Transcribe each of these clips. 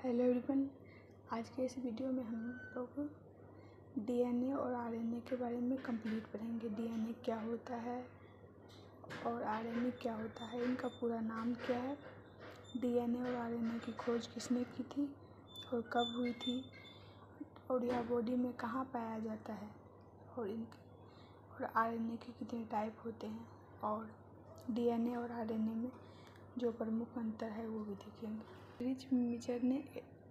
Hello everyone, आज के इस वीडियो में हम लोग डीएनए और आरएनए के बारे में कंप्लीट पढ़ेंगे। डीएनए क्या होता है और आरएनए क्या होता है, इनका पूरा नाम क्या है, डीएनए और आरएनए की खोज किसने की थी और कब हुई थी, और यह बॉडी में कहाँ पाया जाता है, और आरएनए के कितने टाइप होते हैं, और डीएनए और आरएनए में जो प्रमुख अंतर है वो भी देखेंगे। रिच मिचर ने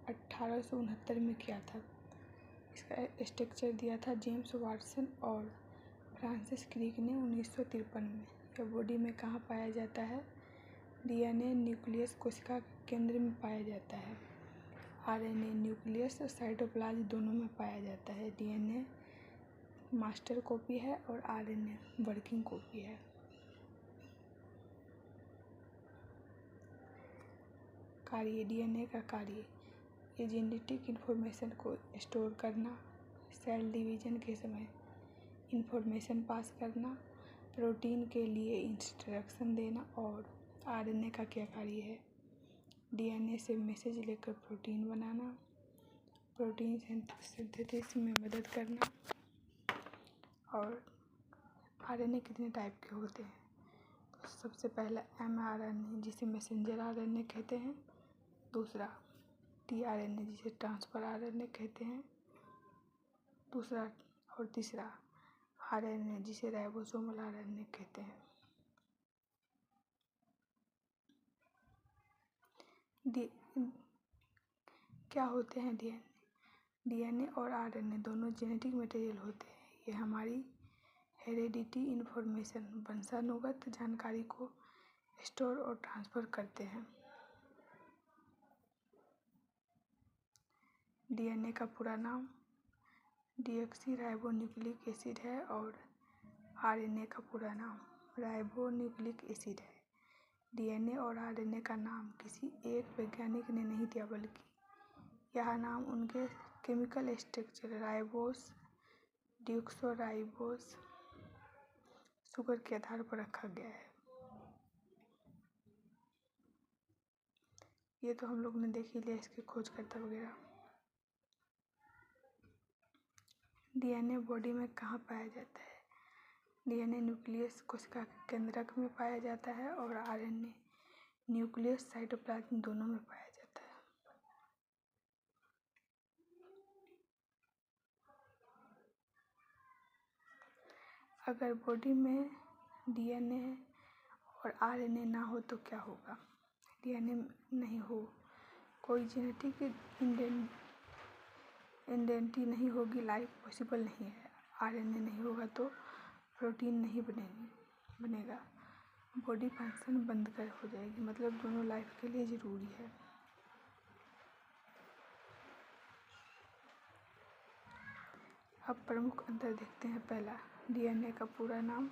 1869 में किया था। इसका स्ट्रक्चर दिया था जेम्स वाटसन और फ्रांसिस क्रिक ने 1953 में। यह बॉडी में कहाँ पाया जाता है? डीएनए न्यूक्लियस कोशिका के केंद्र में पाया जाता है। आरएनए न्यूक्लियस और साइटोप्लाज्म दोनों में पाया जाता है। डीएनए मास्टर कॉपी है और आरएनए वर्किंग कॉपी है। कार्य, डीएनए का कार्य, ये जेनेटिक इन्फॉर्मेशन को स्टोर करना, सेल डिवीजन के समय इन्फॉर्मेशन पास करना, प्रोटीन के लिए इंस्ट्रक्शन देना। और आरएनए का क्या कार्य है? डीएनए से मैसेज लेकर प्रोटीन बनाना, प्रोटीन सिंथेसिस में मदद करना। और आरएनए कितने टाइप के होते हैं? तो सबसे पहला mRNA जिसे मैसेंजर आरएनए कहते हैं, दूसरा टीआरएनए जिसे ट्रांसफर आरएनए कहते हैं, दूसरा और तीसरा आरएनए जिसे राइबोसोमल आरएनए कहते हैं। क्या होते हैं डीएनए? डीएनए और आरएनए दोनों जेनेटिक मटेरियल होते हैं। ये हमारी हेरेडिटी इन्फॉर्मेशन, वंशानुगत जानकारी को स्टोर और ट्रांसफ़र करते हैं। डीएनए का पूरा नाम डीऑक्सी एसिड है और आरएनए का पूरा नाम राइबोन्यूक्लिक एसिड है। डीएनए और आरएनए का नाम किसी एक वैज्ञानिक ने नहीं दिया, बल्कि यह नाम उनके केमिकल स्ट्रक्चर राइबोस, डिऑक्सोराइबोस शुगर के आधार पर रखा गया है। ये तो हम लोग ने देख ही लिया, इसके खोजकर्ता वगैरह। डीएनए बॉडी में कहाँ पाया जाता है? डीएनए न्यूक्लियस कोशिका के केंद्रक में पाया जाता है और आरएनए न्यूक्लियस साइटोप्लाज्म दोनों में पाया जाता है। अगर बॉडी में डीएनए और आरएनए ना हो तो क्या होगा? डीएनए नहीं हो, कोई जेनेटिक आइडेंटिटी नहीं होगी, लाइफ पॉसिबल नहीं है। आरएनए नहीं होगा तो प्रोटीन नहीं बनेगा, बॉडी फंक्शन बंद कर हो जाएगी। मतलब दोनों लाइफ के लिए ज़रूरी है। अब प्रमुख अंतर देखते हैं। पहला, डीएनए का पूरा नाम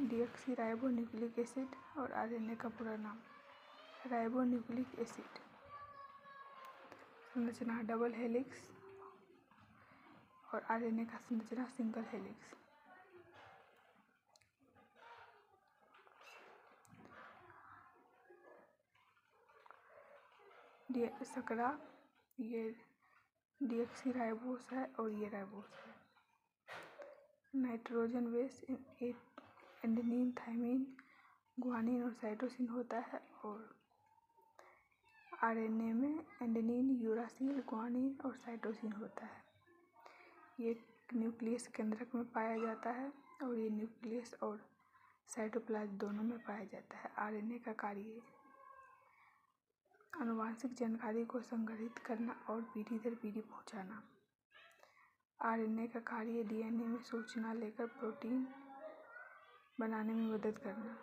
डीऑक्सीराइबोन्यूक्लिक एसिड और आरएनए का पूरा नाम राइबोन्यूक्लिक एसिड। संरचना डबल हेलिक्स और आरएनए का संरचना सिंगल हेलिक्स। सकरा, ये डीऑक्सीराइबोस है और ये राइबोस है। Nitrogen base adenine, thymine, guanine और साइटोसिन होता है। और आरएनए में एडेनिन, यूरासिल, ग्वानिन और साइटोसिन होता है। ये न्यूक्लियस केंद्रक में पाया जाता है और ये न्यूक्लियस और साइटोप्लाज्म दोनों में पाया जाता है। आरएनए का कार्य आनुवांशिक जानकारी को संग्रहित करना और पीढ़ी दर पीढ़ी पहुंचाना। आरएनए का कार्य डीएनए में सूचना लेकर प्रोटीन बनाने में मदद करना।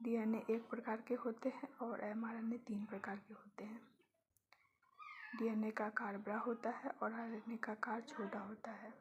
डीएनए एक प्रकार के होते हैं और mRNA 3 प्रकार के होते हैं। डीएनए का आकार बड़ा होता है और आरएनए का आकार छोटा होता है।